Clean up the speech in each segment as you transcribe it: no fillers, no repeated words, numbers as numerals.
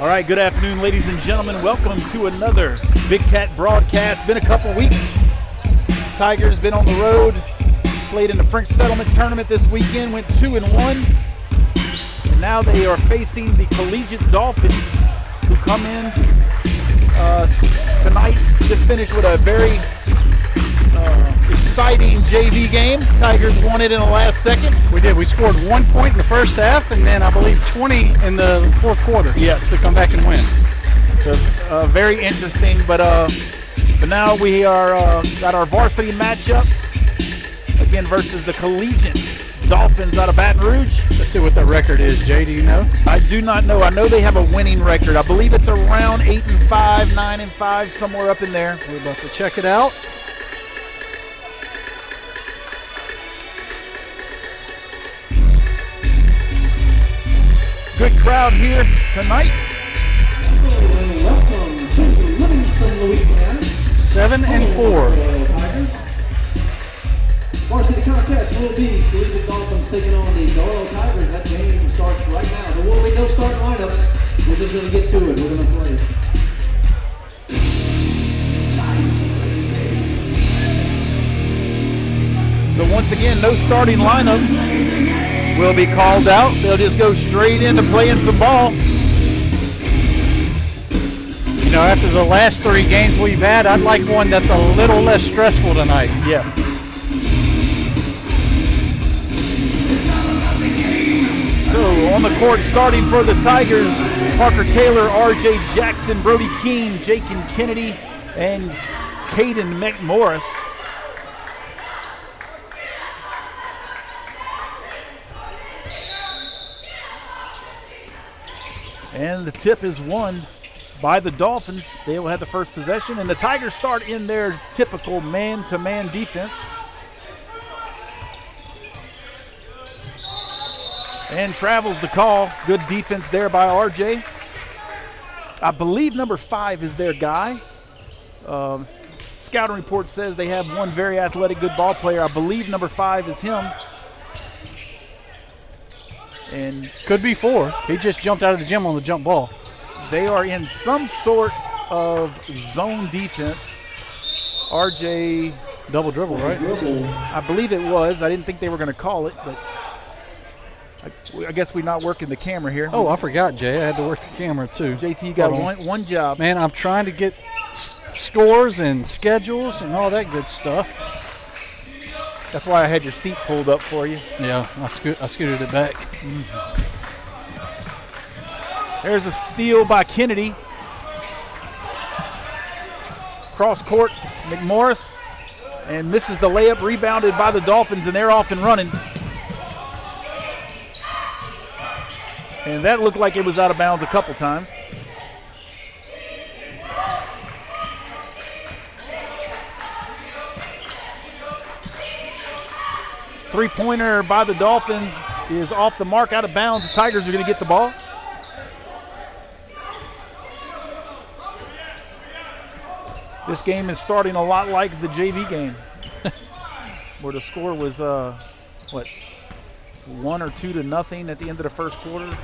All right, good afternoon, ladies and gentlemen. Welcome to another Big Cat broadcast. Been a couple weeks. Tigers been on the road, played in the French Settlement Tournament this weekend, went 2-1. And now they are facing the Collegiate Dolphins, who come in tonight. Just finished with a very exciting JV game. Tigers won it in the last second. We did. We scored 1 point in the first half, and then I believe 20 in the fourth quarter. Yeah, to come back and win. So very interesting. But now we are got our varsity matchup again versus the Collegiate Dolphins out of Baton Rouge. Let's see what the record is. Jay, do you know? I do not know. I know they have a winning record. I believe it's around 8-5, 9-5, somewhere up in there. We're about to check it out. Good crowd here tonight. Hello and welcome to Livingston, Louisiana. 7-4. Tigers. Varsity contest will be Collegiate Dolphins taking on the Doyle Tigers. That game starts right now. There will be no starting lineups. We're just going to get to it. We're going to play. So once again, no starting lineups will be called out. They'll just go straight into playing some ball. You know, after the last 3 games we've had, I'd like one that's a little less stressful tonight. Yeah. So on the court, starting for the Tigers, Parker Taylor, R.J. Jackson, Brody Keene, Jakin Kennedy, and Caden McMorris. And the tip is won by the Dolphins. They will have the first possession, and the Tigers start in their typical man-to-man defense. And travels the call. Good defense there by RJ. I believe number 5 is their guy. Scouting report says they have one very athletic, good ball player. I believe number 5 is him. And could be 4. He just jumped out of the gym on the jump ball. They are in some sort of zone defense. RJ double dribble, right? I believe it was. I didn't think they were going to call it, but I guess we're not working the camera here. Oh, I forgot, Jay. I had to work the camera too. JT, you got one job. Man, I'm trying to get scores and schedules and all that good stuff. That's why I had your seat pulled up for you. Yeah, I scooted it back. There's a steal by Kennedy. Cross court, McMorris, and misses the layup, rebounded by the Dolphins, and they're off and running. And that looked like it was out of bounds a couple times. Three-pointer by the Dolphins is off the mark, out of bounds. The Tigers are going to get the ball. This game is starting a lot like the JV game, where the score was, 1 or 2 to nothing at the end of the first quarter.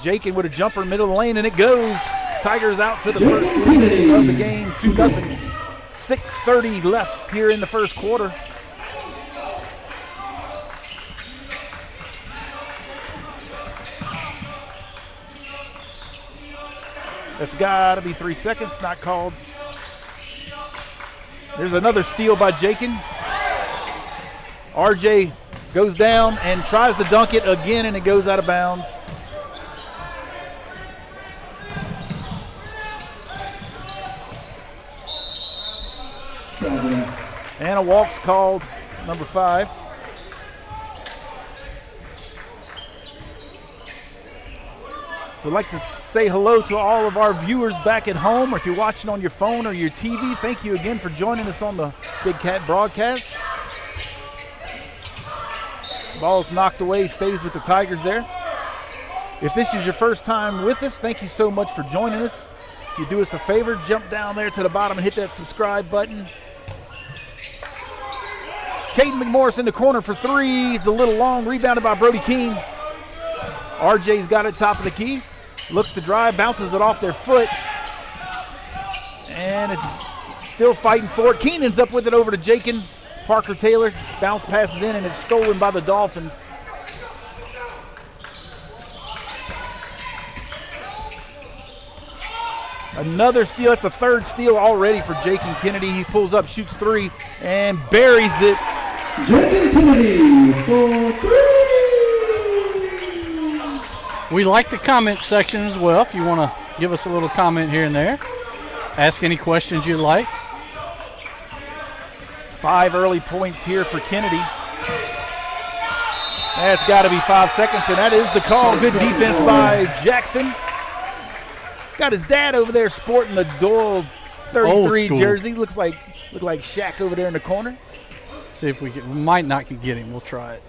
Jakin with a jumper middle of the lane, and it goes. Tigers out to the first lead of the game, 2-0. 6:30 left here in the first quarter. That's got to be 3 seconds, not called. There's another steal by Jakin. RJ goes down and tries to dunk it again, and it goes out of bounds. And a walk's called, number 5. So I'd like to say hello to all of our viewers back at home, or if you're watching on your phone or your TV, thank you again for joining us on the Big Cat broadcast. Ball's knocked away, stays with the Tigers there. If this is your first time with us, thank you so much for joining us. If you do us a favor, jump down there to the bottom and hit that subscribe button. Caden McMorris in the corner for 3. It's a little long, rebounded by Brody Keene. RJ's got it top of the key. Looks to drive, bounces it off their foot. And it's still fighting for it. Keenan's up with it over to Jakin. Parker Taylor bounce passes in, and it's stolen by the Dolphins. Another steal. That's the third steal already for Jakin Kennedy. He pulls up, shoots three, and buries it. Jakin Kennedy for three. We like the comment section as well. If you want to give us a little comment here and there, ask any questions you'd like. 5 early points here for Kennedy. That's got to be 5 seconds, and that is the call. Good defense by Jackson. Got his dad over there sporting the Doyle 33 jersey. Look like Shaq over there in the corner. See if we might not get him. We'll try it.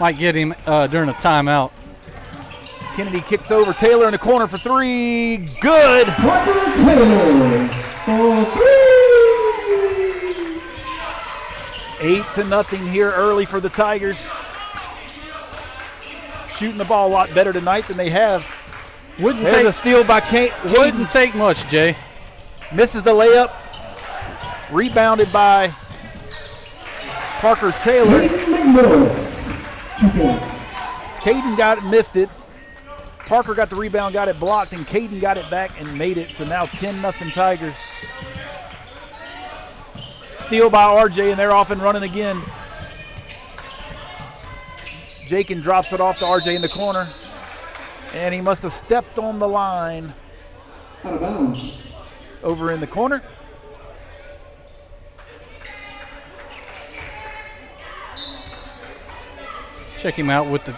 Might get him during a timeout. Kennedy kicks over. Taylor in the corner for three. Good. Parker Taylor for 3. 8-0 here early for the Tigers. Shooting the ball a lot better tonight than they have. There's a steal by Kate. Wouldn't take much, Jay. Misses the layup. Rebounded by Parker Taylor. McMorris, 2 points. Caden got it, missed it. Parker got the rebound, got it blocked, and Caden got it back and made it. So now 10-0 Tigers. Steal by RJ, and they're off and running again. Jakin drops it off to RJ in the corner, and he must have stepped on the line. Out of bounds. Over in the corner. Check him out with the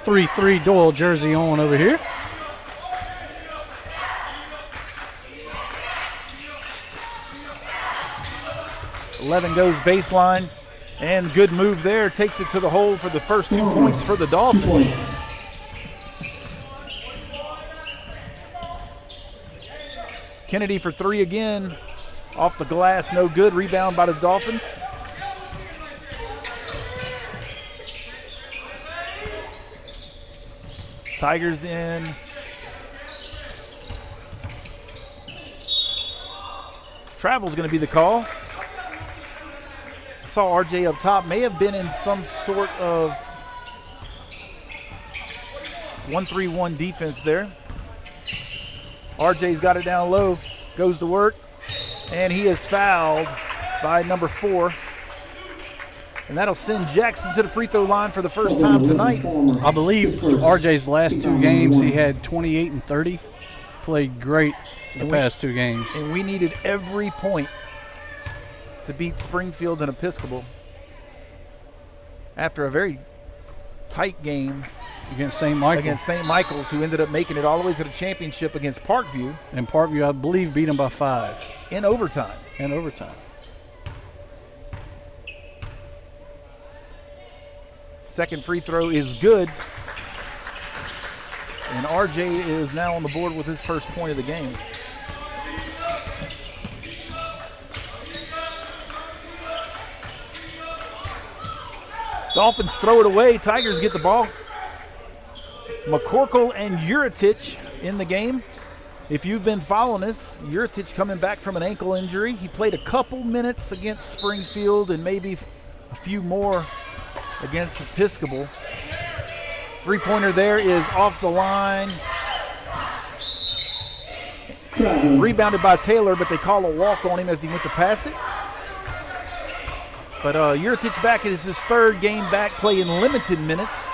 3-3 Doyle jersey on over here. .11 goes baseline, and good move there. Takes it to the hole for the first 2 points for the Dolphins. 2 points. Kennedy for three again. Off the glass, no good. Rebound by the Dolphins. Tigers in. Travel's going to be the call. I saw RJ up top. May have been in some sort of 1-3-1 defense there. RJ's got it down low. Goes to work. And he is fouled by number 4. And that'll send Jackson to the free throw line for the first time tonight. I believe RJ's last 2 games, he had 28 and 30. Played great the past 2 games. And we needed every point to beat Springfield and Episcopal after a very tight game against St. Michael's. Against St. Michael's, who ended up making it all the way to the championship against Parkview. And Parkview, I believe, beat them by 5. In overtime. Second free throw is good. And RJ is now on the board with his first point of the game. Dolphins throw it away. Tigers get the ball. McCorkle and Uritich in the game. If you've been following this, Uritich coming back from an ankle injury. He played a couple minutes against Springfield and maybe a few more against Episcopal. Three-pointer there is off the line. Rebounded by Taylor, but they call a walk on him as he went to pass it. But Uritich back is his 3rd game back, playing limited minutes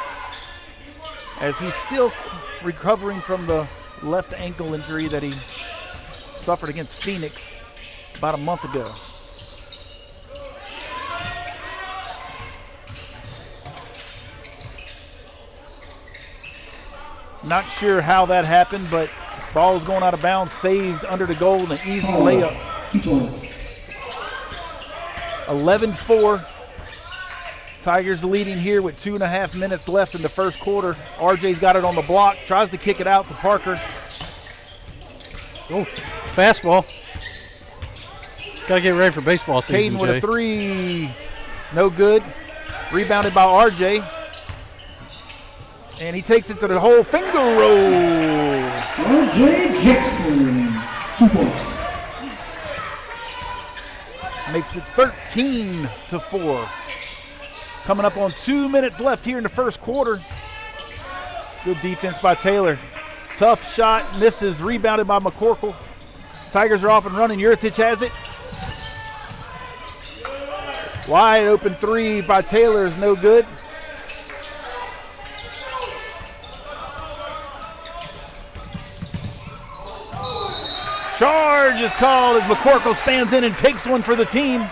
as he's still recovering from the left ankle injury that he suffered against Phoenix about a month ago. Not sure how that happened, but ball was going out of bounds, saved under the goal, an easy layup. 11-4. Tigers leading here with 2.5 minutes left in the first quarter. RJ's got it on the block, tries to kick it out to Parker. Oh, fastball. Got to get ready for baseball season, Caden with a 3. No good. Rebounded by RJ. And he takes it to the hole. Finger roll. R.J. Jackson, 2 points. Makes it 13-4. Coming up on 2 minutes left here in the first quarter. Good defense by Taylor. Tough shot, misses, rebounded by McCorkle. Tigers are off and running. Juritich has it. Wide open three by Taylor is no good. Charge is called as McCorkle stands in and takes one for the team.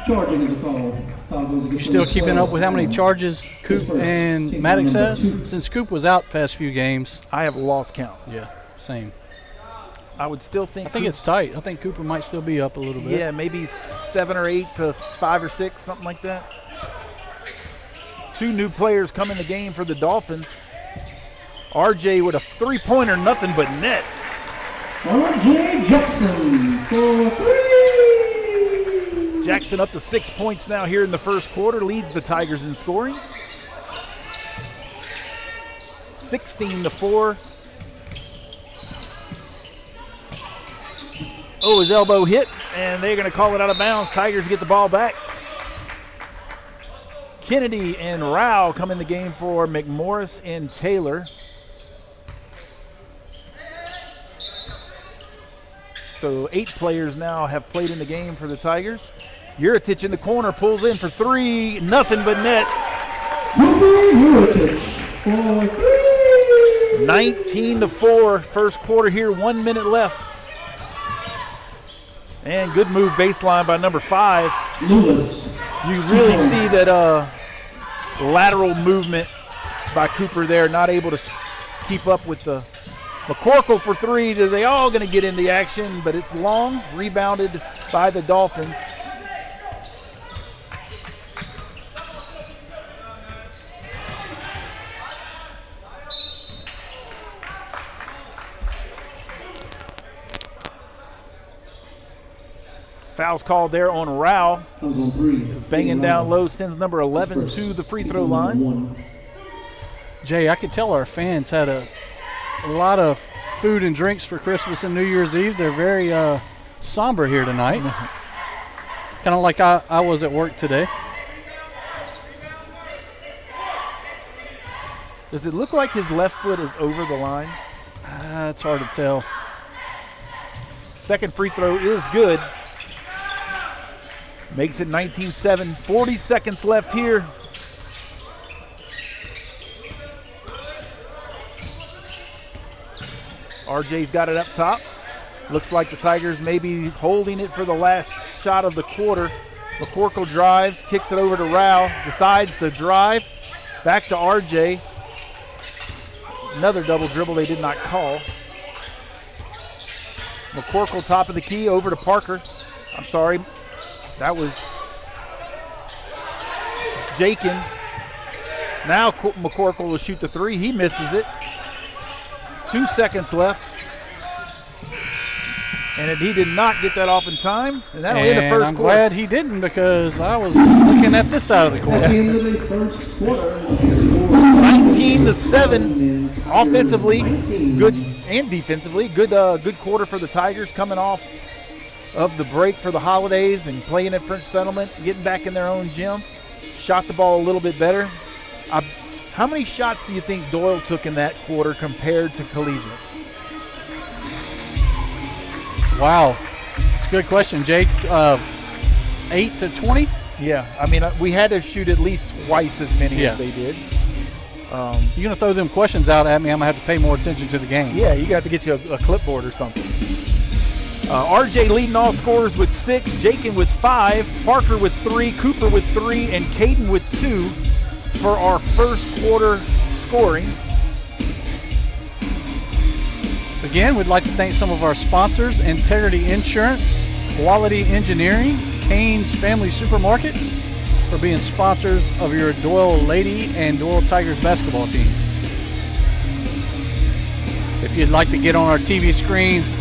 Charging is a call. You're still keeping up with how many charges Coop and Maddox has? Since Coop was out past few games. I have lost count. Yeah, same. I would still think. I think it's tight. I think Cooper might still be up a little bit. Yeah, maybe 7 or 8 to 5 or 6, something like that. 2 new players come in the game for the Dolphins. RJ with a 3-pointer, nothing but net. R.J. Jackson for 3. Jackson up to 6 points now here in the first quarter, leads the Tigers in scoring. 16-4. Oh, his elbow hit, and they're going to call it out of bounds. Tigers get the ball back. Kennedy and Rao come in the game for McMorris and Taylor. So 8 players now have played in the game for the Tigers. Juritich in the corner, pulls in for 3, nothing but net. Juritich for 3. 19-4, first quarter here, 1 minute left. And good move baseline by number 5. Lewis. You really see that lateral movement by Cooper there, not able to keep up with the McCorkle for 3. They all going to get in the action, but it's long, rebounded by the Dolphins. Foul's called there on Rao. Banging down low, sends number 11 to the free throw line. Jay, I could tell our fans had a lot of food and drinks for Christmas and New Year's Eve. They're very somber here tonight. Kind of like I was at work today. Does it look like his left foot is over the line? It's hard to tell. Second free throw is good. Makes it 19-7, 40 seconds left here. RJ's got it up top. Looks like the Tigers may be holding it for the last shot of the quarter. McCorkle drives, kicks it over to Rao, decides to drive. Back to RJ. Another double dribble they did not call. McCorkle top of the key, over to Parker. I'm sorry. That was Jakin. Now McCorkle will shoot the 3. He misses it. 2 seconds left. And he did not get that off in time. And that'll end the first I'm quarter. glad he didn't, because I was looking at this side of the court. That's the end of the first quarter. 19-7. Offensively, good, and defensively, good quarter for the Tigers, coming off of the break for the holidays and playing at French Settlement, getting back in their own gym. Shot the ball a little bit better. How many shots do you think Doyle took in that quarter compared to Collegiate? Wow. It's a good question, Jake. 8 to 20? Yeah, I mean, we had to shoot at least twice as many as they did. You're going to throw them questions out at me, I'm going to have to pay more attention to the game. Yeah, you got to get you a clipboard or something. RJ leading all scorers with 6, Jakin with 5, Parker with 3, Cooper with 3, and Caden with 2 for our first quarter scoring. Again, we'd like to thank some of our sponsors: Integrity Insurance, Quality Engineering, Cane's Family Supermarket, for being sponsors of your Doyle Lady and Doyle Tigers basketball teams. If you'd like to get on our TV screens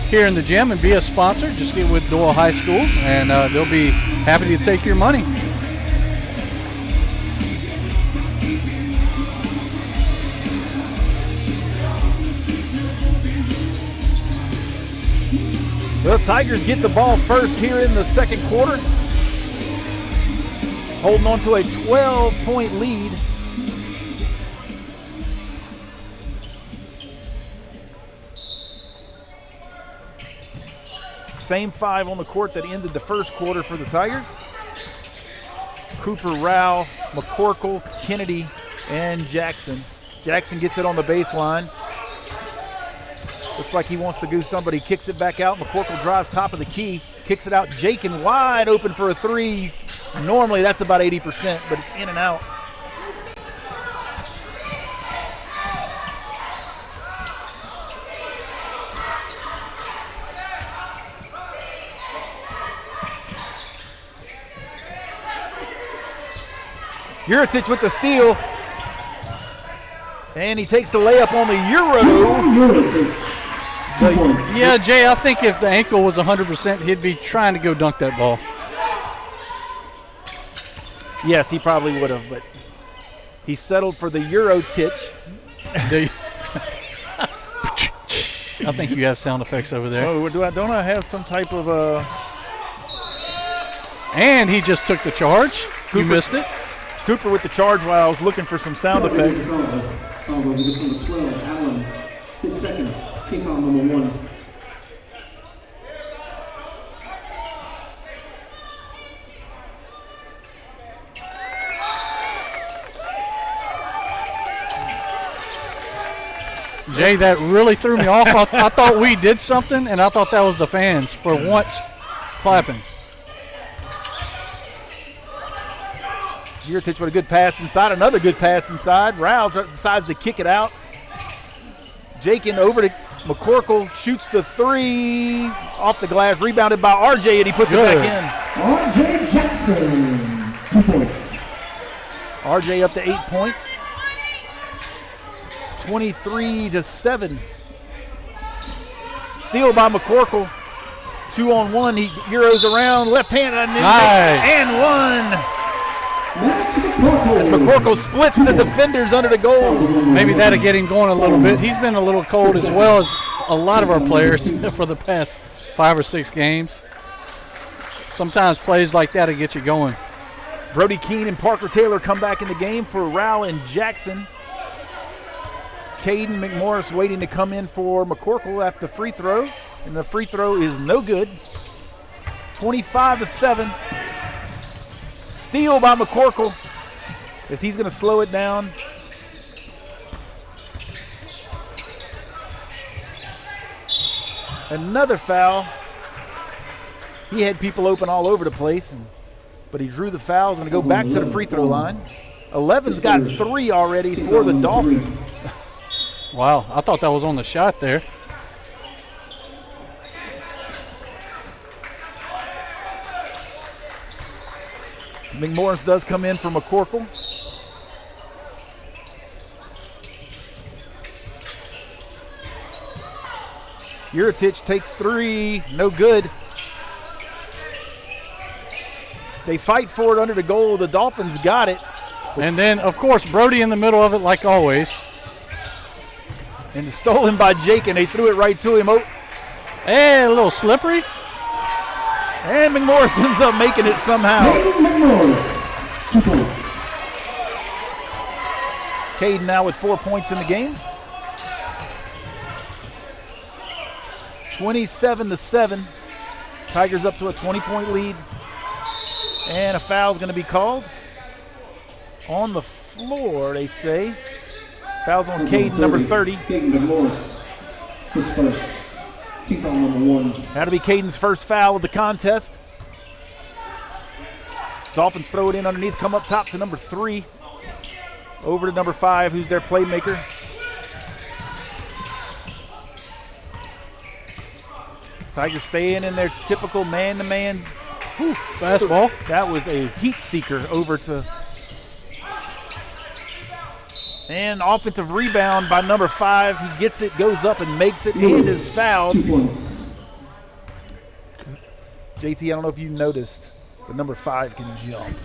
here in the gym and be a sponsor, just get with Doyle High School and they'll be happy to take your money. The Tigers get the ball first here in the second quarter, holding on to a 12-point lead. Same 5 on the court that ended the first quarter for the Tigers. Cooper, Rao, McCorkle, Kennedy, and Jackson. Jackson gets it on the baseline. Looks like he wants to do somebody, kicks it back out. McCorkle drives top of the key, kicks it out. Jakin wide open for a 3. Normally that's about 80%, but it's in and out. Juricic with the steal. And he takes the layup on the Euro. Yeah, Jay, I think if the ankle was 100%, he'd be trying to go dunk that ball. Yes, he probably would have, but he settled for the Euro-titch. I think you have sound effects over there. Oh, don't I have some type of And he just took the charge. You missed it. Cooper with the charge while I was looking for some sound effects. Number 12, Allen, his second, team foul number 1. Jay, that really threw me off. I thought we did something, and I thought that was the fans for once clapping. Juricic with a good pass inside, another good pass inside. Rao decides to kick it out. Jakin over to McCorkle, shoots the 3 off the glass, rebounded by RJ, and he puts it back in. RJ Jackson, 2 points. RJ up to 8 points. 23-7. Steal by McCorkle. 2-on-1. He Euros around, left hand, and one. As McCorkle splits the defenders under the goal. Maybe that'll get him going a little bit. He's been a little cold as well as a lot of our players for the past 5 or 6 games. Sometimes plays like that will get you going. Brody Keene and Parker Taylor come back in the game for Rao and Jackson. Caden McMorris waiting to come in for McCorkle after the free throw, and the free throw is no good. 25-7. Steal by McCorkle as he's going to slow it down. Another foul. He had people open all over the place, but he drew the foul. He's going to go back to the free throw line. 11's got 3 already for the Dolphins. Wow, I thought that was on the shot there. McMorris does come in for McCorkle. Juricic takes 3, no good. They fight for it under the goal. The Dolphins got it. And then, of course, Brody in the middle of it like always. And it's stolen by Jake, and they threw it right to him. Hey, a little slippery. And McMorris ends up making it somehow. McMorris, 2 points. Caden now with 4 points in the game. 27-7. Tigers up to a 20-point lead. And a foul's going to be called. On the floor, they say. Foul's on Caden, number 30. Caden McMorris, his first. Team foul number 1. That'll be Caden's first foul of the contest. Dolphins throw it in underneath, come up top to number 3. Over to number 5, who's their playmaker. Tigers staying in their typical man-to-man. Fastball. That was a heat seeker over to. And offensive rebound by number 5. He gets it, goes up and makes it, and is fouled. 2 points. JT, I don't know if you noticed, but number 5 can jump.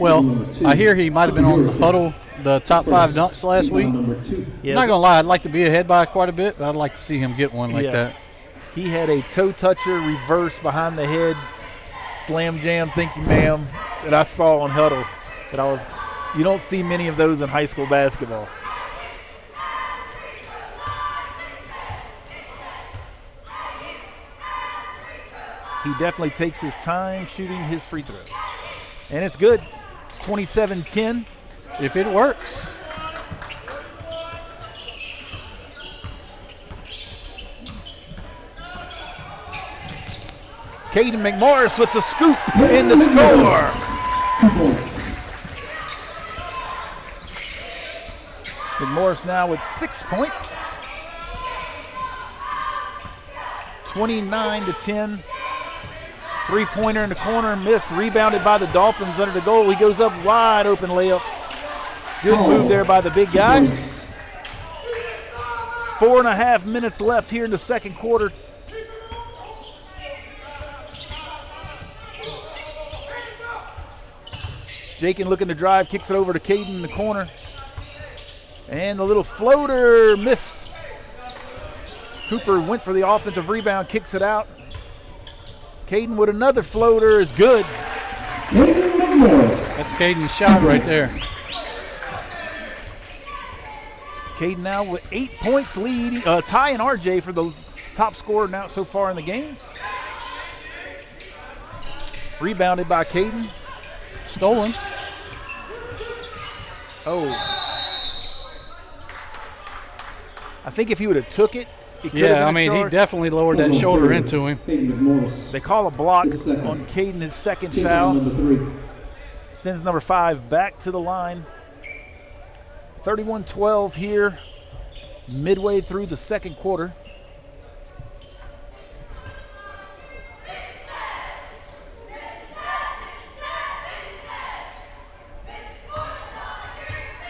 Well, I hear he might have been on the huddle, the top 5 dunks last week. Number 2. Yeah, I'm not going to lie, I'd like to be ahead by quite a bit, but I'd like to see him get one like that. He had a toe toucher reverse behind the head, slam jam, thank you ma'am, that I saw on Huddle. You don't see many of those in high school basketball. He definitely takes his time shooting his free throws. And it's good. 27-10. If it works. Caden McMorris with the scoop and the score. 2 points. McMorris now with 6 points. 29-10. Three-pointer in the corner, missed, rebounded by the Dolphins under the goal. He goes up wide open layup. Good move there by the big guy. 4.5 minutes left here in the second quarter. Jakin looking to drive, kicks it over to Caden in the corner. And the little floater missed. Cooper went for the offensive rebound, kicks it out. Caden with another floater is good. That's Caden's shot right there. Caden now with 8 points lead, tying RJ for the top scorer now so far in the game. Rebounded by Caden. Stolen. Oh. I think if he would have took it, yeah, I mean, he definitely lowered that shoulder into him. They call a block on Caden, his second foul. Sends number 5 back to the line. 31-12 here, midway through the second quarter.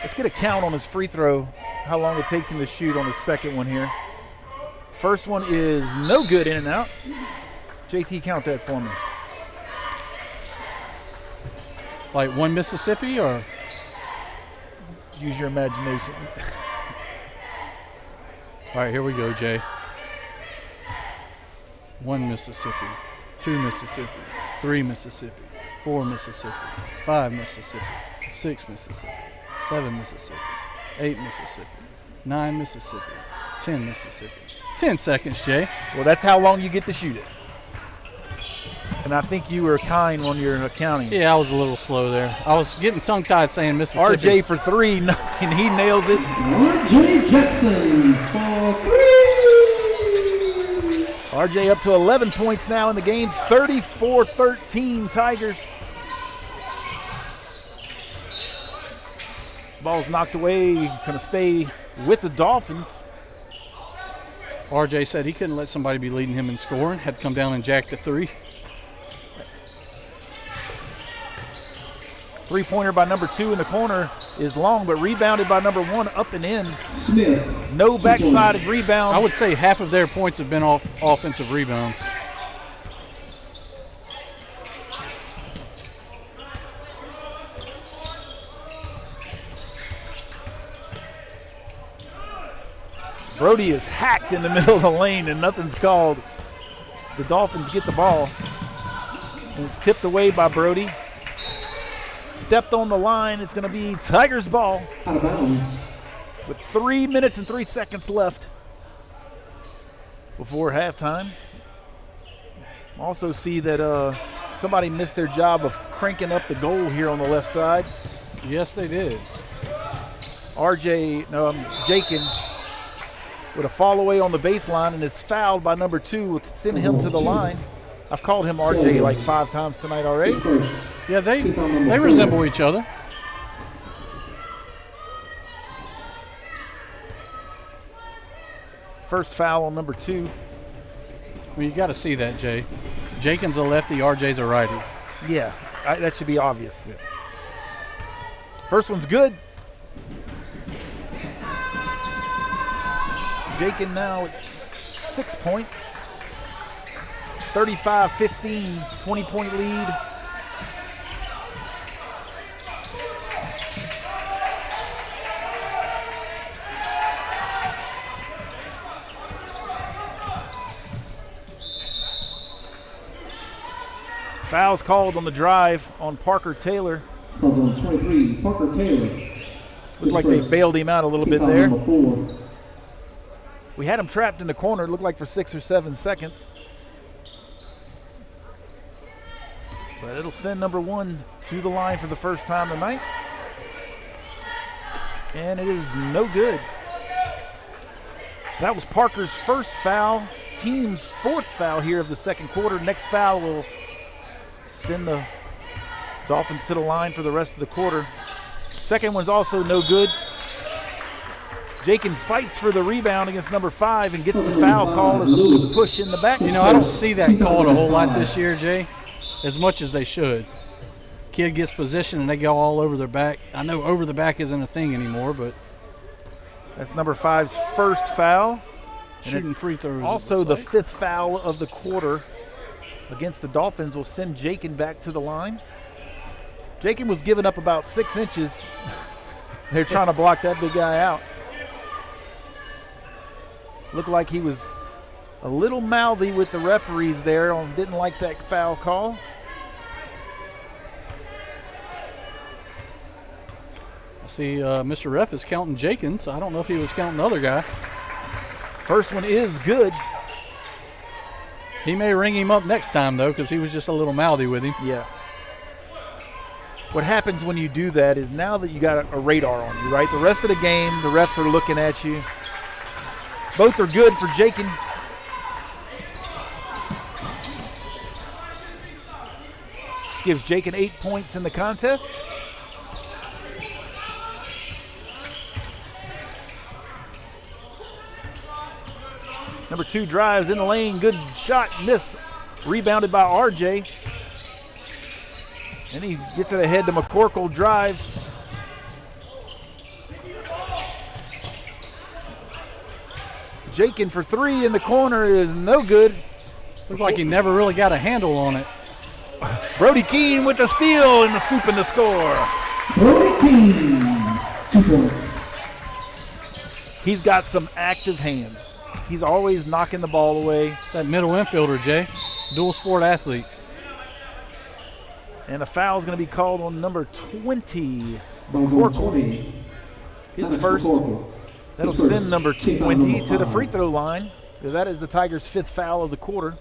Let's get a count on his free throw, how long it takes him to shoot on the second one here. First one is no good, in and out. JT, count that for me. Like one Mississippi or? Use your imagination. All right, here we go, Jay. 1 Mississippi, 2 Mississippi, 3 Mississippi, 4 Mississippi, 5 Mississippi, 6 Mississippi, 7 Mississippi, 8 Mississippi, 9 Mississippi, 10 Mississippi. 10 seconds, Jay. Well, that's how long you get to shoot it. And I think you were kind when you're accounting. Yeah, I was a little slow there. I was getting tongue-tied saying Mississippi. RJ for 3, and he nails it. RJ Jackson for 3. RJ up to 11 points now in the game. 34-13 Tigers. Ball's knocked away. He's going to stay with the Dolphins. RJ said he couldn't let somebody be leading him in scoring. Had to come down and jack the 3. Three-pointer by number 2 in the corner is long, but rebounded by number 1 up and in. Smith. No backsided rebound. I would say half of their points have been off offensive rebounds. Brody is hacked in the middle of the lane and nothing's called. The Dolphins get the ball. And it's tipped away by Brody. Stepped on the line. It's going to be Tigers ball. Out of bounds. With 3 minutes and 3 seconds left before halftime. Also see that somebody missed their job of cranking up the goal here on the left side. Yes, they did. Jakin with a fall away on the baseline and is fouled by number 2 with sending him to the line. I've called him RJ like 5 times tonight already. Yeah, they resemble each other. First foul on number 2. Well, you got to see that, Jay. Jakin's a lefty, RJ's a righty. Yeah, that should be obvious. Yeah. First one's good. Jakin now at 6 points. 35-15, 20-point lead. Fouls called on the drive on Parker Taylor. Fouls on 23, Parker Taylor. Looked like they bailed him out a little bit there. Number 4. We had him trapped in the corner, it looked like for 6 or 7 seconds. But it'll send number 1 to the line for the first time tonight. And it is no good. That was Parker's first foul, team's 4th foul here of the second quarter. Next foul will send the Dolphins to the line for the rest of the quarter. Second one's also no good. Jakin fights for the rebound against number 5 and gets the foul called as a push in the back. You know, I don't see that called a whole lot this year, Jay, as much as they should. Kid gets position and they go all over their back. I know over the back isn't a thing anymore, but that's number 5's first foul. Shooting free throws. Also the 5th foul of the quarter against the Dolphins will send Jakin back to the line. Jakin was giving up about 6 inches. They're trying to block that big guy out. Looked like he was a little mouthy with the referees there. Didn't like that foul call. See, Mr. Ref is counting Jakin, so I don't know if he was counting the other guy. First one is good. He may ring him up next time, though, because he was just a little mouthy with him. Yeah. What happens when you do that is now that you got a radar on you, right? The rest of the game, the refs are looking at you. Both are good for Jakin. Gives Jakin 8 points in the contest. Number 2 drives in the lane, good shot, miss. Rebounded by RJ. And he gets it ahead to McCorkle, drives. Jakin for 3 in the corner is no good. Looks like he never really got a handle on it. Brody Keene with the steal and the scoop and the score. Brody Keene, 2 points. He's got some active hands. He's always knocking the ball away. It's that middle infielder, Jay. Dual sport athlete. And a foul is going to be called on number 20. McCorkle. His first. That'll send number 20 to the free throw line. That is the Tigers' 5th foul of the quarter.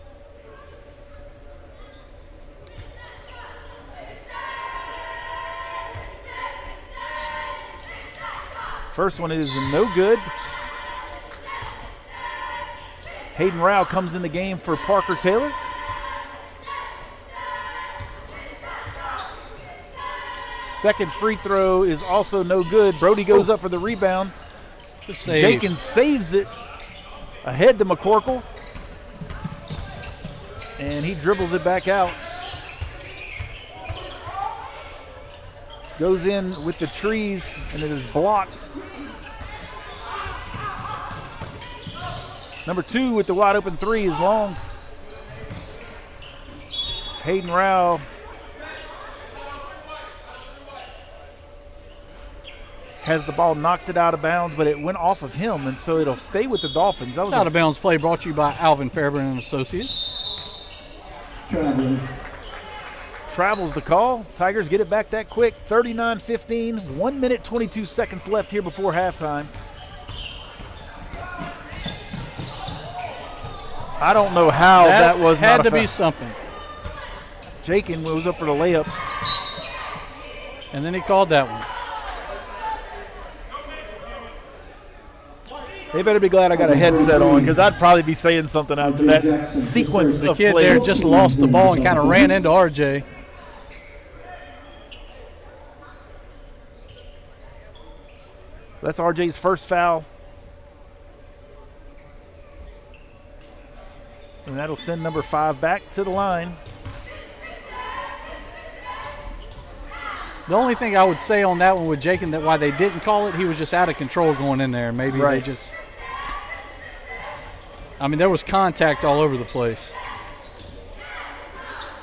First one is no good. Hayden Rao comes in the game for Parker Taylor. Second free throw is also no good. Brody goes up for the rebound. Jakin saves it ahead to McCorkle. And he dribbles it back out. Goes in with the trees, and it is blocked. Number 2 with the wide open 3 is long. Hayden Rao has the ball, knocked it out of bounds, but it went off of him, and so it'll stay with the Dolphins. That was out of bounds play brought to you by Alvin Fairburn and Associates. Travels the call. Tigers get it back that quick. 39-15, 1 minute 22 seconds left here before halftime. I don't know how that was had not to a foul. be something. Jakin was up for the layup. And then he called that one. They better be glad I got a headset on, because I'd probably be saying something after that sequence The of kid plays. there just lost the ball and kind of ran into RJ. That's RJ's first foul. And that'll send number 5 back to the line. The only thing I would say on that one with Jakin, that why they didn't call it, he was just out of control going in there. Maybe Right. they just, I mean, there was contact all over the place.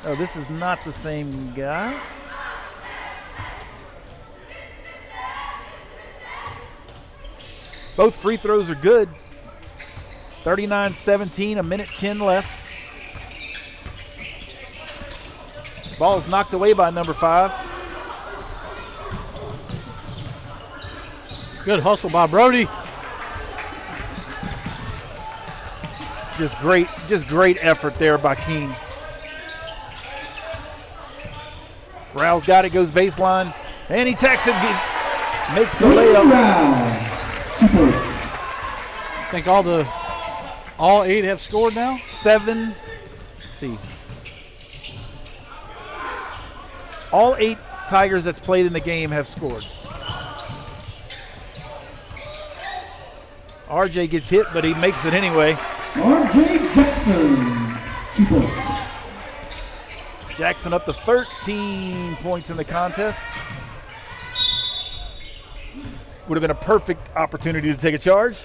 Oh, this is not the same guy. Both free throws are good. 39-17, a minute 10 left. Ball's knocked away by number 5. Good hustle by Brody. Just great effort there by Keene. Rao's got it, goes baseline, and he tacks it, makes the layup. I think all 8 have scored now. 7. Let's see. All 8 Tigers that's played in the game have scored. RJ gets hit, but he makes it anyway. RJ Jackson, 2 points. Jackson up to 13 points in the contest. Would have been a perfect opportunity to take a charge.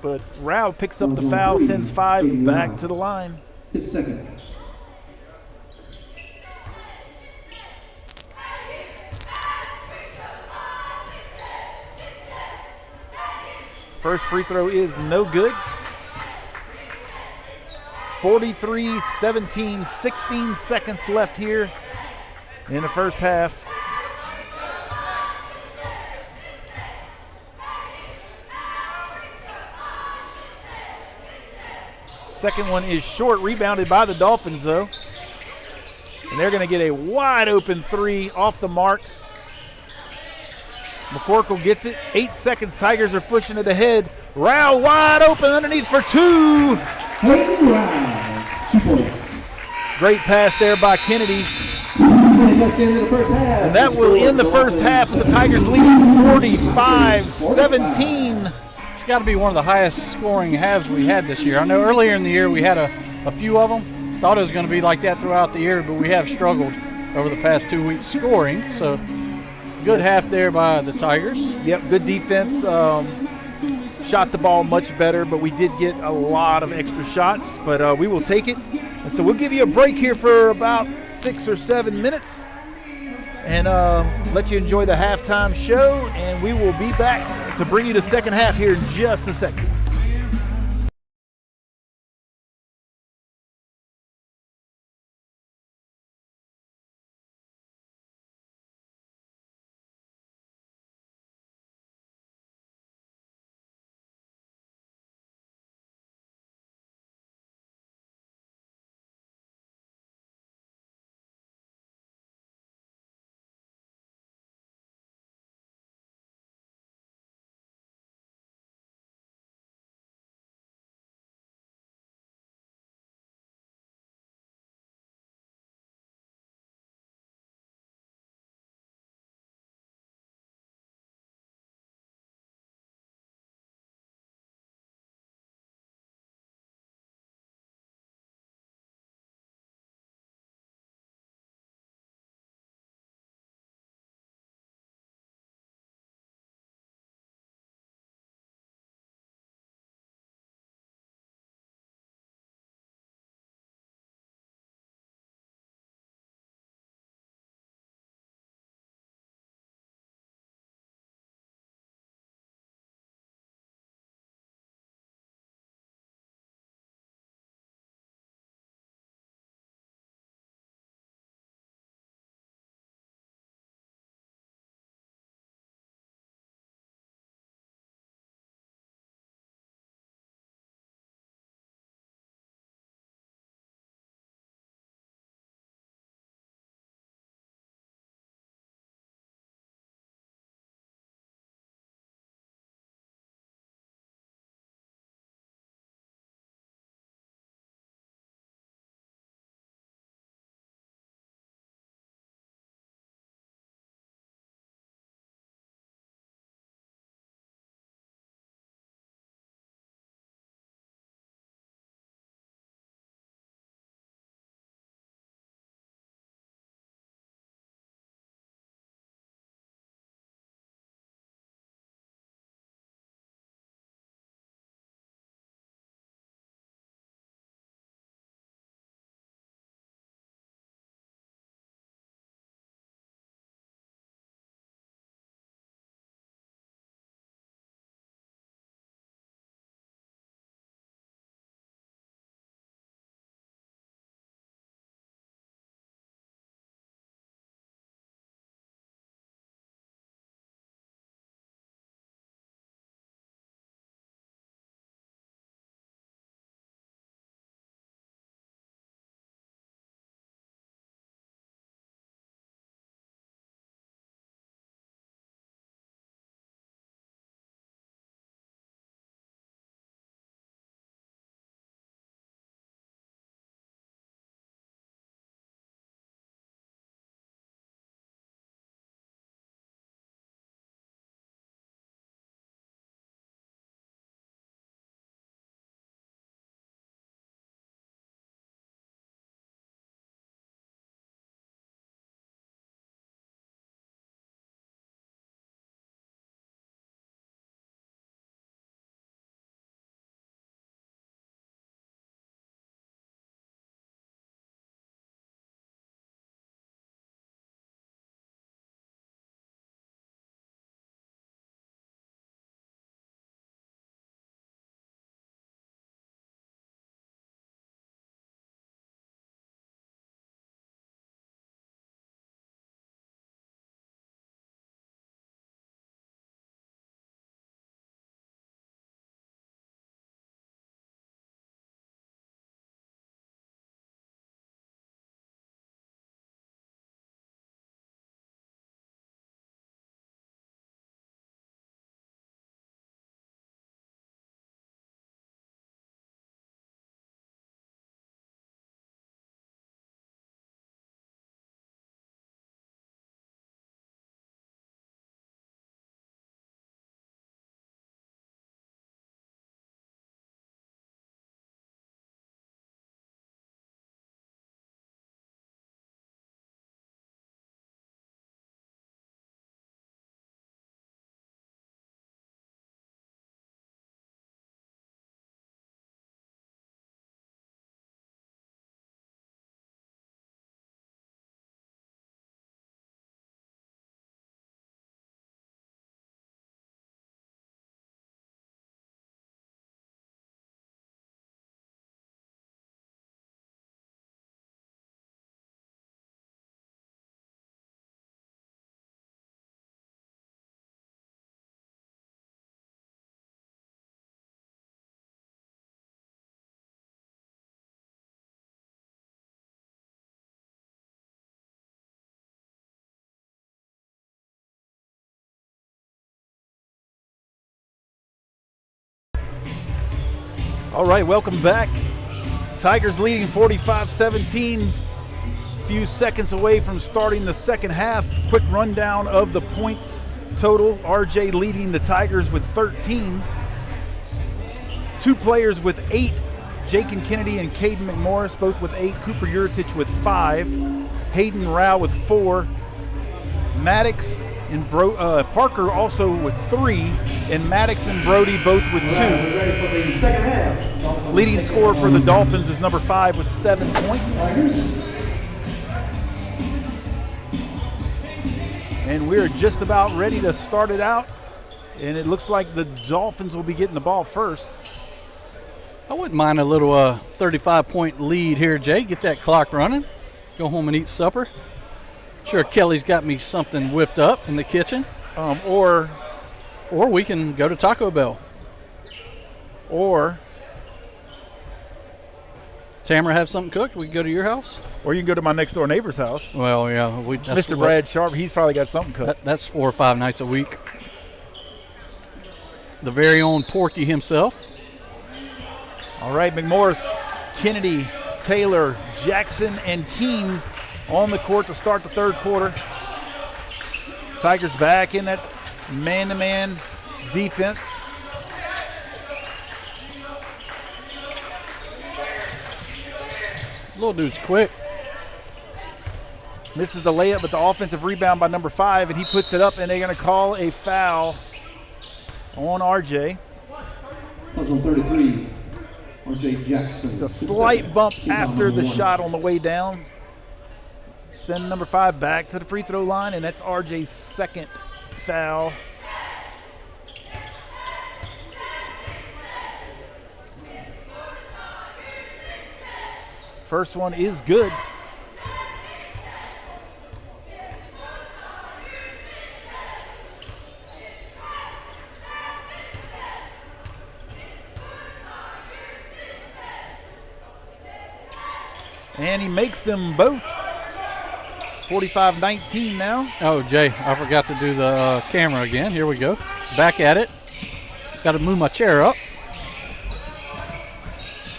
But Rao picks up the foul, sends 5 back to the line. His second. First free throw is no good. 43-17, 16 seconds left here in the first half. Second one is short, rebounded by the Dolphins though. And they're gonna get a wide open 3 off the mark. McCorkle gets it, 8 seconds, Tigers are pushing it ahead. Rao wide open underneath for 2. Rao, 2 points. Great pass there by Kennedy. That's the end of the first half. And that will end the first half with the Tigers leading 45-17. It's got to be one of the highest scoring halves we had this year. I know earlier in the year we had a few of them. Thought it was going to be like that throughout the year, but we have struggled over the past 2 weeks scoring. So good half there by the Tigers. Yep, good defense. Shot the ball much better, but we did get a lot of extra shots, but we will take it. And so we'll give you a break here for about 6 or 7 minutes and let you enjoy the halftime show, and we will be back to bring you the second half here in just a second. All right, welcome back. Tigers leading 45-17. Few seconds away from starting the second half. Quick rundown of the points total. RJ leading the Tigers with 13. 2 players with 8. Jakin Kennedy and Caden McMorris both with 8. Cooper Uritich with 5. Hayden Rao with 4. Maddox and Parker also with 3. And Maddox and Brody both with 2. Ready for the second half. Leading scorer for the Dolphins is number 5 with 7 points. Tigers. And we're just about ready to start it out. And it looks like the Dolphins will be getting the ball first. I wouldn't mind a little 35-point lead here, Jay. Get that clock running. Go home and eat supper. Sure, Kelly's got me something whipped up in the kitchen. Or we can go to Taco Bell. Or Tamara have something cooked? We can go to your house? you can go to my next door neighbor's house. Well, yeah. Mr. Brad Sharp, he's probably got something cooked. That's 4 or 5 nights a week. The very own Porky himself. All right, McMorris, Kennedy, Taylor, Jackson, and Keene on the court to start the third quarter. Tigers back in that man-to-man defense. Little dude's quick. Misses the layup, but the offensive rebound by number 5, and he puts it up, and they're going to call a foul on RJ. That's on 33. RJ Jackson. It's a slight bump after the shot on the way down. Send number 5 back to the free throw line, and that's RJ's second foul. First one is good. And he makes them both. 45-19 now. Oh, Jay, I forgot to do the camera again. Here we go. Back at it. Got to move my chair up.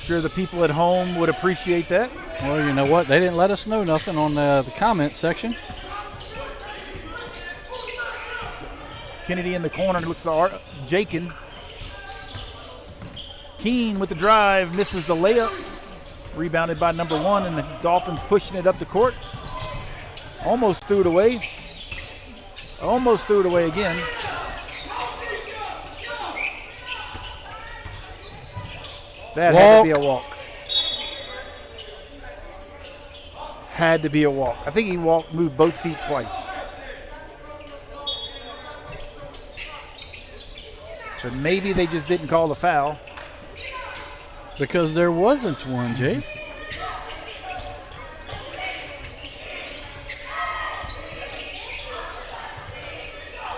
Sure the people at home would appreciate that. Well, you know what? They didn't let us know nothing on the comment section. Kennedy in the corner. Looks to Jakin. Keene with the drive. Misses the layup. Rebounded by number 1, and the Dolphins pushing it up the court. Almost threw it away. Almost threw it away again. That had to be a walk. Had to be a walk. I think he moved both feet twice. But maybe they just didn't call the foul. Because there wasn't one, Jay.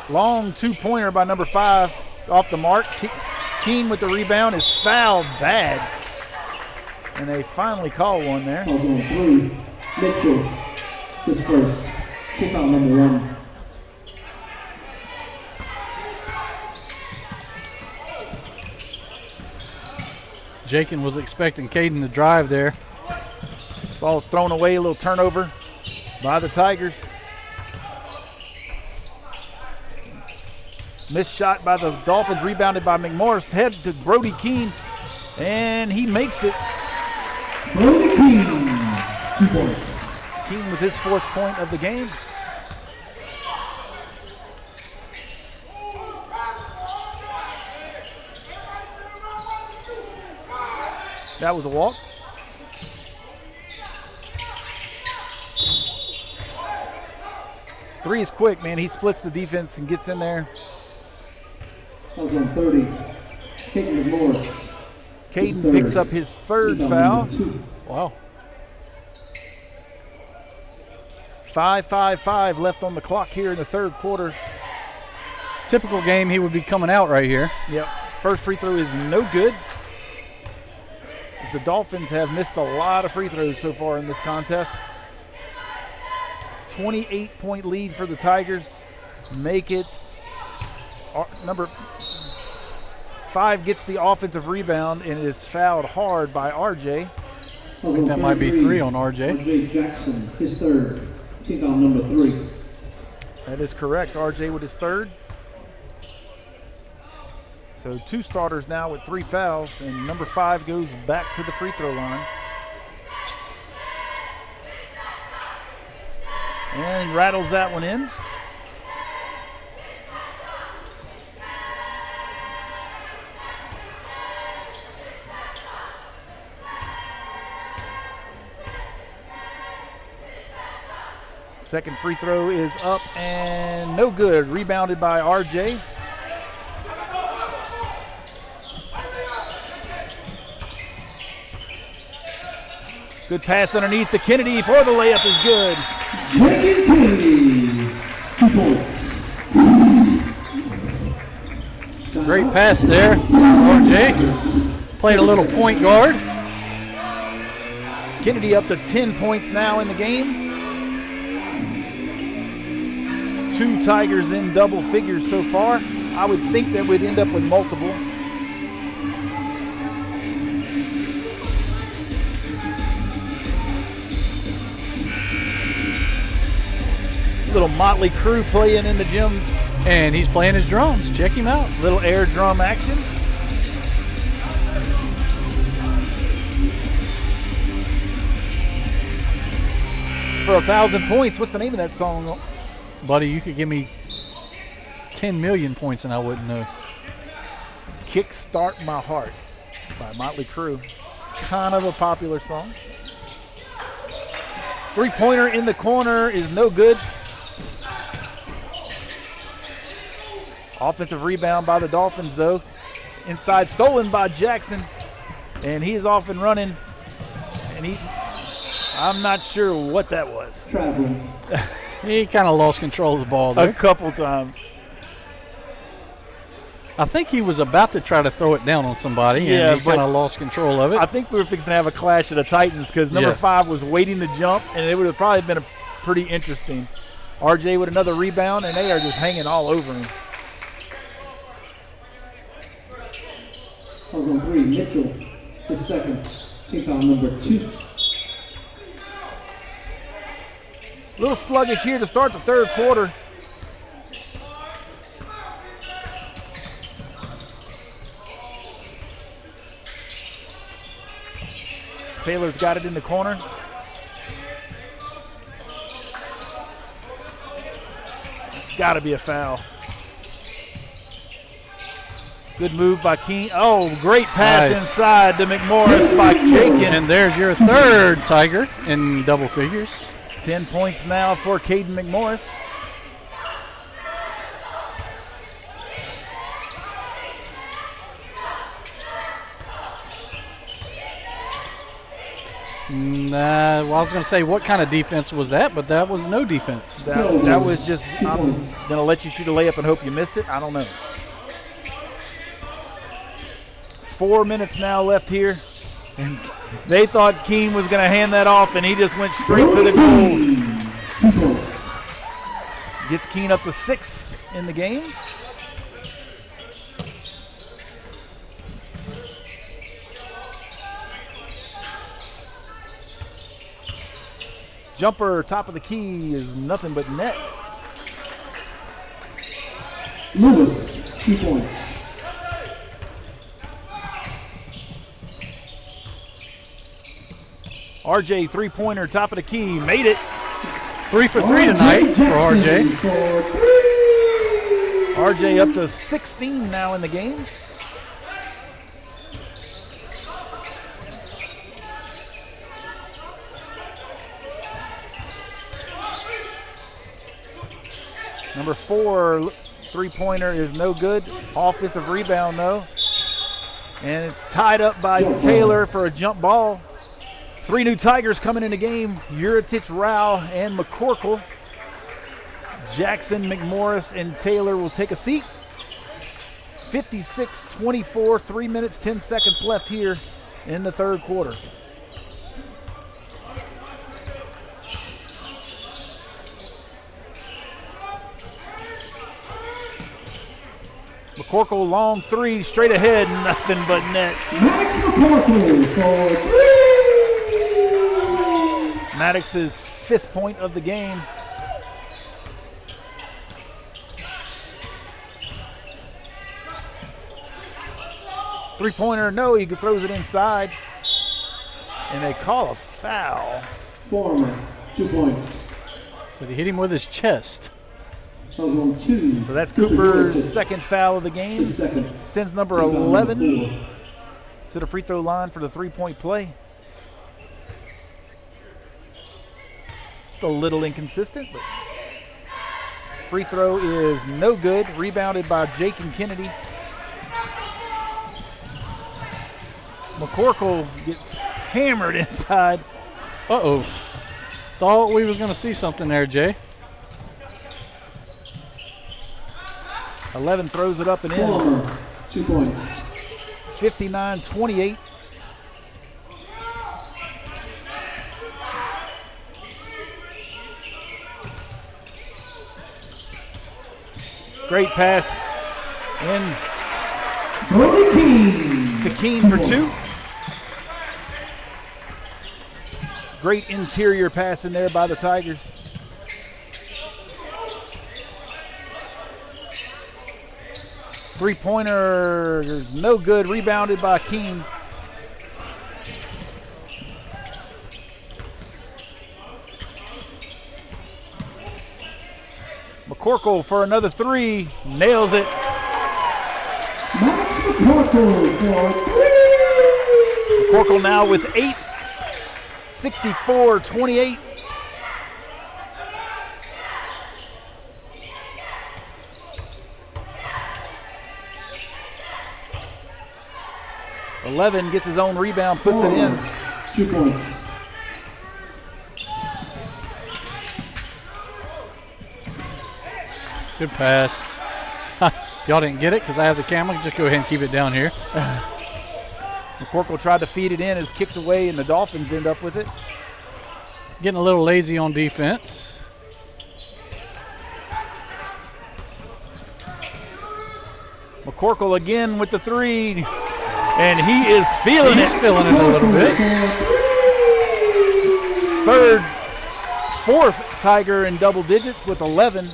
Long 2-pointer by number 5 off the mark. Keene with the rebound is fouled bad. And they finally call one there. Calls on 3. Mitchell, his first. Kick out number 1. Jakin was expecting Caden to drive there. Ball's thrown away, a little turnover by the Tigers. Missed shot by the Dolphins, rebounded by McMorris. Head to Brody Keene, and he makes it. Brody Keene, 2 points. Keene with his 4th point of the game. That was a walk. Three is quick, man. He splits the defense and gets in there. That was on 30. Caden McMorris. Caden picks up his 3rd foul. Wow. 5:55 left on the clock here in the 3rd quarter. Typical game, he would be coming out right here. Yep. First free throw is no good. The Dolphins have missed a lot of free throws so far in this contest. 28-point lead for the Tigers. Make it number 5 gets the offensive rebound and is fouled hard by RJ. I think that might be 3 on RJ. RJ Jackson, his third. Team foul number 3. That is correct. RJ with his third. So 2 starters now with 3 fouls, and number 5 goes back to the free throw line. And rattles that one in. Second free throw is up and no good. Rebounded by RJ. Good pass underneath to Kennedy for the layup is good. Jacob Kennedy, 2 points. Great pass there. RJ played a little point guard. Kennedy up to 10 points now in the game. 2 Tigers in double figures so far. I would think that we'd end up with multiple. Little motley crew playing in the gym. And he's playing his drums. Check him out. Little air drum action. For 1,000 points, what's the name of that song? Buddy, you could give me 10 million points and I wouldn't know. Kickstart My Heart by Motley Crue. Kind of a popular song. 3-pointer in the corner is no good. Offensive rebound by the Dolphins, though. Inside, stolen by Jackson. And he is off and running. And I'm not sure what that was. Traveling. He kind of lost control of the ball there. A couple times. I think he was about to try to throw it down on somebody, and he kind of lost control of it. I think we were fixing to have a clash of the Titans because number 5 was waiting to jump, and it would have probably been pretty interesting. RJ with another rebound, and they are just hanging all over him. Fouls on 3, Mitchell, his second. Team foul number 2. A little sluggish here to start the third quarter. Taylor's got it in the corner. It's got to be a foul. Good move by King. Oh, great pass inside to McMorris by Jenkins. And there's your third Tiger in double figures. 10 points now for Caden McMorris. I was going to say what kind of defense was that, but that was no defense. That was just, I'm going to let you shoot a layup and hope you miss it. I don't know. 4 minutes now left here. And they thought Keene was going to hand that off, and he just went straight to the goal. Gets Keene up to 6 in the game. Jumper, top of the key, is nothing but net. Lewis, 2 points. RJ, 3-pointer, top of the key, made it. 3 for 3 tonight for RJ. RJ up to 16 now in the game. Number 4, 3-pointer is no good. Offensive rebound, though. And it's tied up by Taylor for a jump ball. 3 new Tigers coming in the game. Uritich, Rao, and McCorkle. Jackson, McMorris, and Taylor will take a seat. 56-24, 3 minutes, 10 seconds left here in the third quarter. McCorkle long three, straight ahead, nothing but net. Max McCorkle for three. Maddox's 5th point of the game. Three-pointer, no, he throws it inside. And they call a foul. Former, 2 points. So they hit him with his chest. That was on 2. So that's Cooper's 2nd foul of the game. His second. Sends number Team foul 11 number 4. to the free throw line for the 3-point play. It's a little inconsistent, but free throw is no good. Rebounded by Jake and Kennedy. McCorkle gets hammered inside. Uh-oh. Thought we was going to see something there, Jay. 11 throws it up and in. Former, 2 points. 59-28. Great pass in Brody King. to Keene 2 for 2. points. Great interior pass in there by the Tigers. Three-pointer is no good. Rebounded by Keene. McCorkle for another three. Nails it. Max McCorkle for three. McCorkle now with 8. 64-28. Eleven gets his own rebound, puts it in. 2 points. Good pass. Y'all didn't get it because I have the camera. Just go ahead and keep it down here. McCorkle tried to feed it in, is kicked away, and the Dolphins end up with it. Getting a little lazy on defense. McCorkle again with the three, and he is feeling He's it. feeling it a little bit. Fourth Tiger in double digits with 11.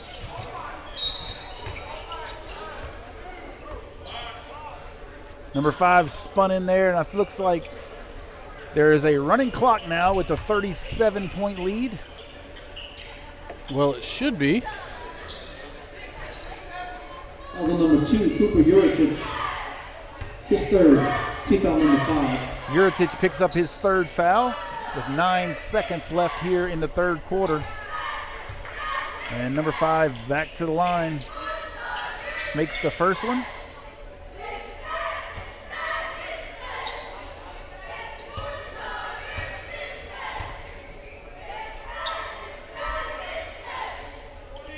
Number 5 spun in there, and it looks like there is a running clock now with a 37-point lead. Well, it should be. Also number 2, Cooper Juricic. His third. Team foul number 5. Juricic picks up his 3rd foul with 9 seconds left here in the 3rd quarter. And number 5 back to the line. Makes the first one.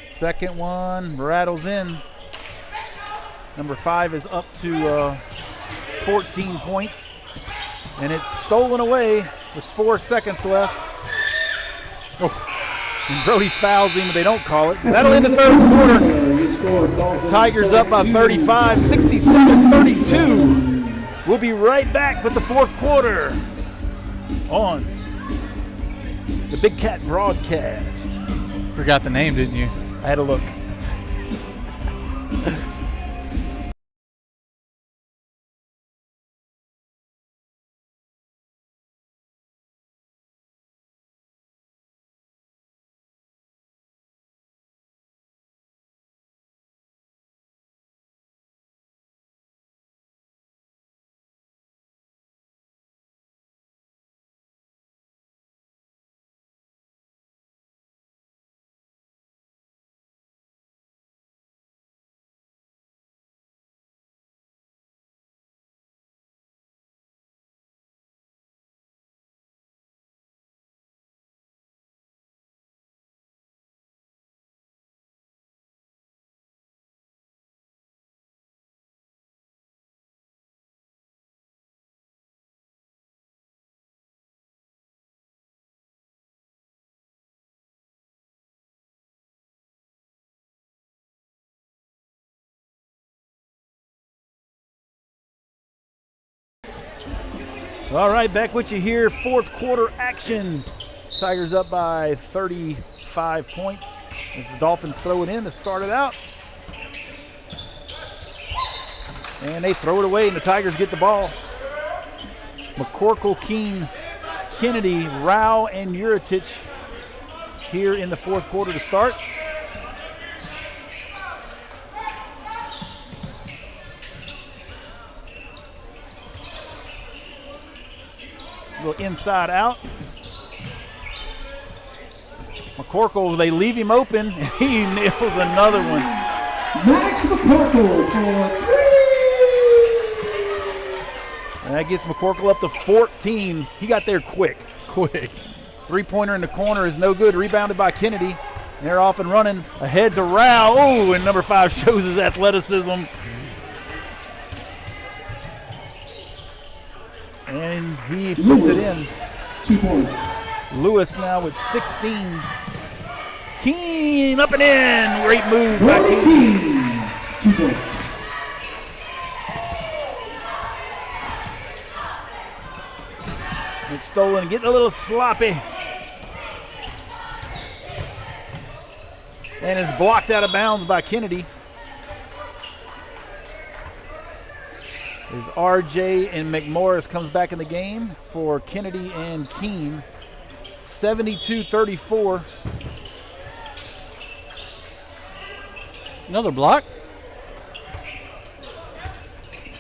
Second one rattles in. Number 5 is up to 14 points. And it's stolen away with 4 seconds left. Oh. And Brody fouls him, but they don't call it. That'll end the 3rd quarter. Tigers up by 35, 67-32. We'll be right back with the 4th quarter on the Big Cat broadcast. Forgot the name, didn't you? I had to look. All right, back with you here. Fourth quarter action. Tigers up by 35 points as the Dolphins throw it in to start it out. And they throw it away, and the Tigers get the ball. McCorkle, Keene, Kennedy, Rao, and Uritich here in the fourth quarter to start. A little inside out. McCorkle, they leave him open, and he nails another one. Max McCorkle for 3. And that gets McCorkle up to 14. He got there quick. Three-pointer in the corner is no good. Rebounded by Kennedy. And they're off and running. Ahead to Rao. Oh, and number 5 shows his athleticism. And he puts it in. 2 points. Lewis now with 16. Keene up and in. Great move by Keene. 2 points. It's stolen, getting a little sloppy. And is blocked out of bounds by Kennedy. As RJ and McMorris comes back in the game for Kennedy and Keene. 72-34. Another block.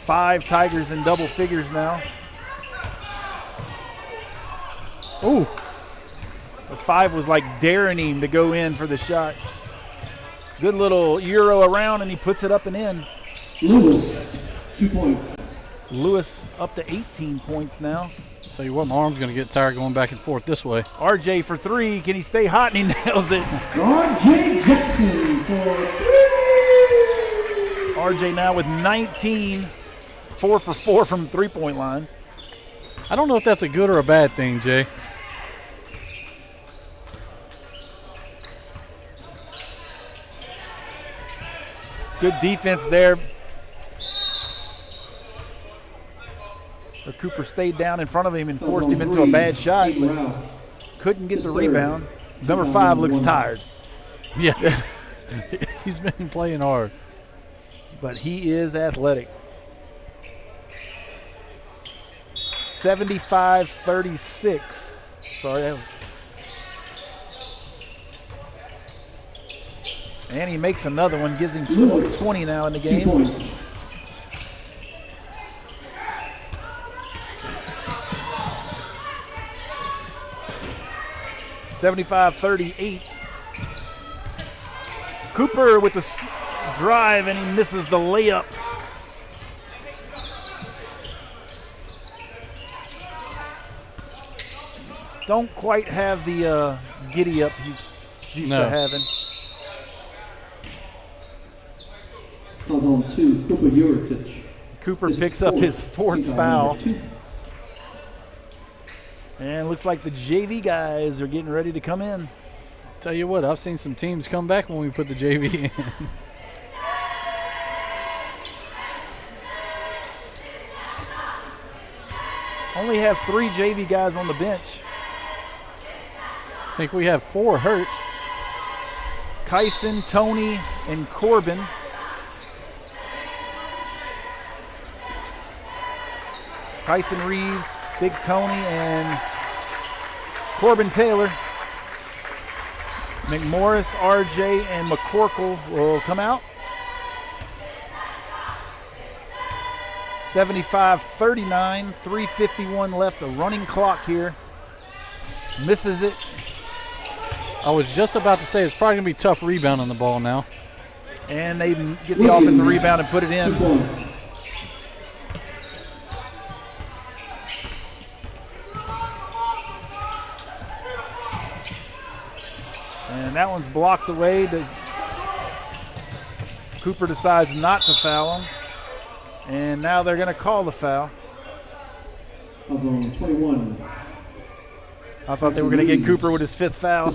5 Tigers in double figures now. Ooh. The 5 was like daring him to go in for the shot. Good little Euro around, and he puts it up and in. Lewis, 2 points. Lewis up to 18 points now. Tell you what, my arm's going to get tired going back and forth this way. RJ for 3. Can he stay hot? And he nails it. RJ Jackson for 3. RJ now with 19. 4 for 4 from the three-point line. I don't know if that's a good or a bad thing, Jay. Good defense there. But Cooper stayed down in front of him and forced him into a bad shot. Couldn't get the rebound. Number 5 looks tired. Yeah. He's been playing hard. But he is athletic. 75-36. Sorry, that was. And he makes another one, gives him 20 now in the game. 2 points. $75-38. Cooper with the drive, and he misses the layup. Don't quite have the giddy up he's used to having. Fouls on 2, Cooper Uritich. Cooper picks up his 4th foul. And looks like the JV guys are getting ready to come in. Tell you what, I've seen some teams come back when we put the JV in. Only have 3 JV guys on the bench. I think we have 4 hurt. Kyson, Tony, and Corbin. Kyson Reeves, Big Tony, and Corbin Taylor. McMorris, RJ, and McCorkle will come out. 75-39, 3:51 left, a running clock here. Misses it. I was just about to say it's probably going to be tough rebounding the ball now. And they get the offensive rebound and put it in. 2 points. And that one's blocked away. Cooper decides not to foul him. And now they're going to call the foul. Fouls on 21. I thought they were going to get Cooper with his 5th foul,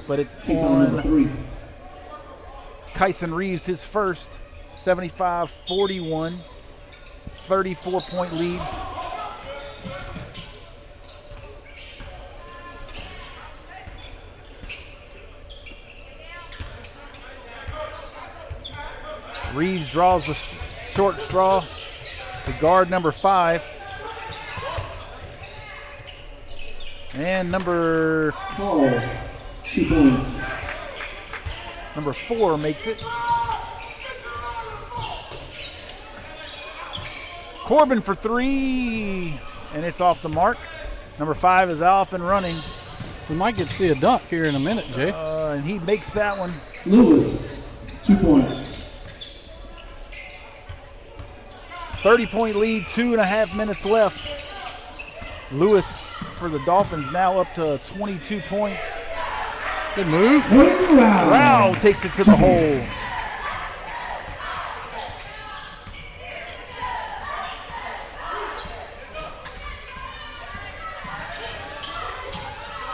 but it's on 3. Kyson Reeves, his first. 75-41, 34-point lead. Reeves draws the short straw. The guard number 5. And number 2 points. Number 4 makes it. Corbin for 3, and it's off the mark. Number 5 is off and running. We might get to see a dunk here in a minute, Jay. And he makes that one. Lewis, 2 points. 30-point lead, 2.5 minutes left. Lewis for the Dolphins now up to 22 points. Good move. Rao takes it to the hole.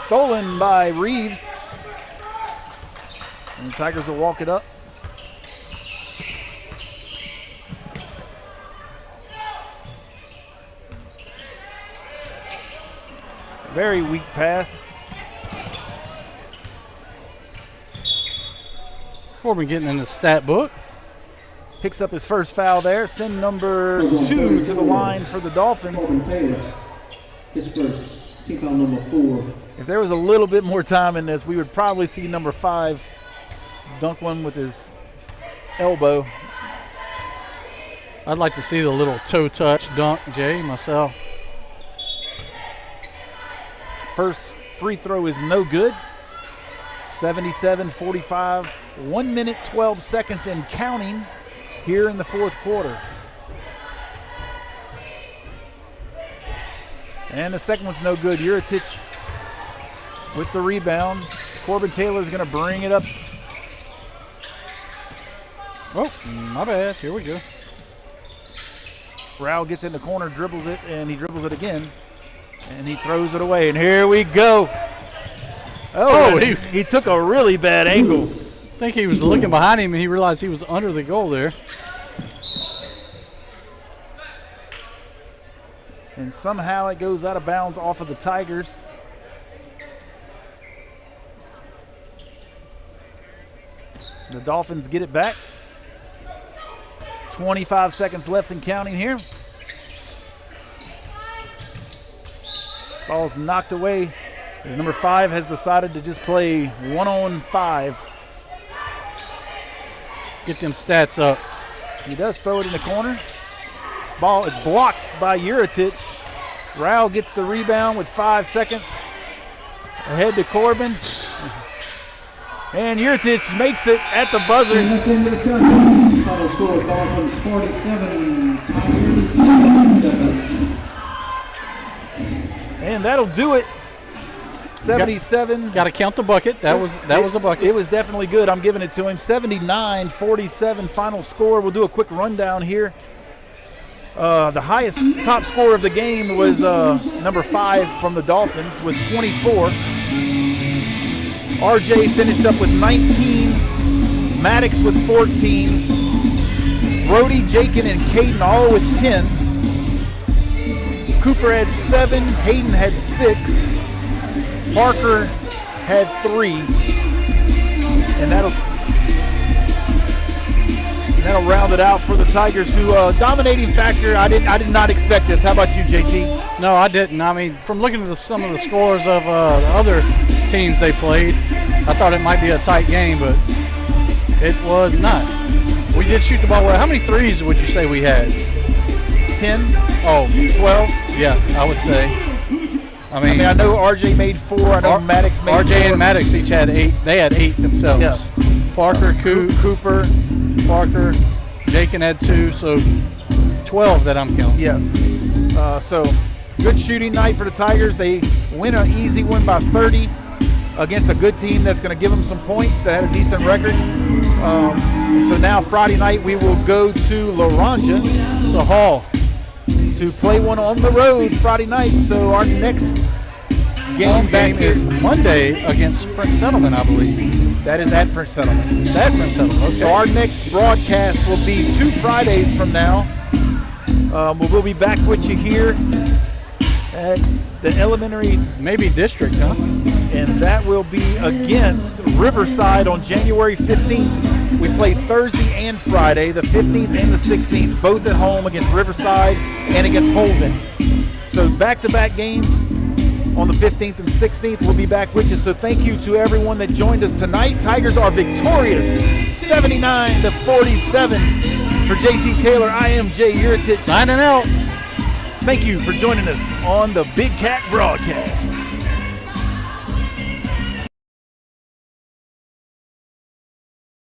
Stolen by Reeves. And the Tigers will walk it up. Very weak pass. Corbin getting in the stat book. Picks up his first foul there. Send number 2 to the line for the Dolphins. His first, team foul number 4. If there was a little bit more time in this, we would probably see number 5 dunk one with his elbow. I'd like to see the little toe touch dunk, Jay, myself. First free throw is no good. 77-45, 1 minute, 12 seconds and counting here in the fourth quarter. And the second one's no good. Juretich with the rebound. Corbin Taylor's going to bring it up. Oh, my bad. Here we go. Rao gets in the corner, dribbles it, and he dribbles it again. And he throws it away, and here we go. Oh, he took a really bad angle. I think he was looking behind him, and he realized he was under the goal there. And somehow it goes out of bounds off of the Tigers. The Dolphins get it back. 25 seconds left and counting here. Ball's knocked away as number 5 has decided to just play 1-on-5. Get them stats up. He does throw it in the corner. Ball is blocked by Juretich. Rao gets the rebound with 5 seconds. Ahead to Corbin. And Juretich makes it at the buzzer. And that's the end of this contest. Final score, Dolphins 47, Tigers 77. And that'll do it. 77. Got to count the bucket. That was a bucket. It was definitely good. I'm giving it to him. 79-47 final score. We'll do a quick rundown here. The highest top scorer of the game was number 5 from the Dolphins with 24. RJ finished up with 19. Maddox with 14. Brody, Jakin, and Caden all with 10. Cooper had 7. Hayden had 6. Parker had 3. And that'll round it out for the Tigers, who dominating factor. I did not expect this. How about you, JT? No, I didn't. I mean, from looking at some of the scores of the other teams they played, I thought it might be a tight game, but it was not. We did shoot the ball well. How many threes would you say we had? 10. Oh, 12? Yeah, I would say. I mean, I know RJ made 4. I know Maddox made 4. RJ and Maddox each had 8. They had 8 themselves. Yes. Parker, Cooper, Parker, Jakin had 2, so 12 that I'm counting. Yeah. So good shooting night for the Tigers. They win an easy one by 30 against a good team that's going to give them some points that had a decent record. So now Friday night we will go to Laranja. It's a haul. To play one on the road Friday night. So our next game is Monday against French Settlement, I believe. That is at French Settlement. It's at French Settlement. Okay. So our next broadcast will be 2 Fridays from now. We'll be back with you here at the elementary. Maybe district, huh? and that will be against Riverside on January 15th. We play Thursday and Friday, the 15th and the 16th, both at home against Riverside and against Holden. So back-to-back games on the 15th and 16th. We'll be back with you. So thank you to everyone that joined us tonight. Tigers are victorious, 79-47. For JT Taylor, I am Jay Uritic. Signing out. Thank you for joining us on the Big Cat Broadcast.